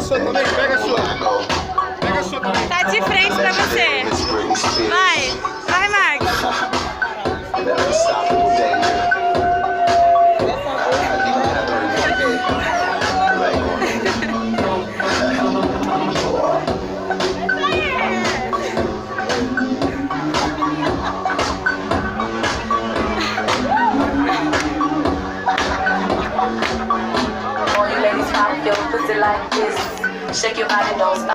sua também, pega a sua. Pega a sua também. Tá de frente pra você. Vai, Marcos. All you ladies pop your pussy like this. Shake your body, don't stop.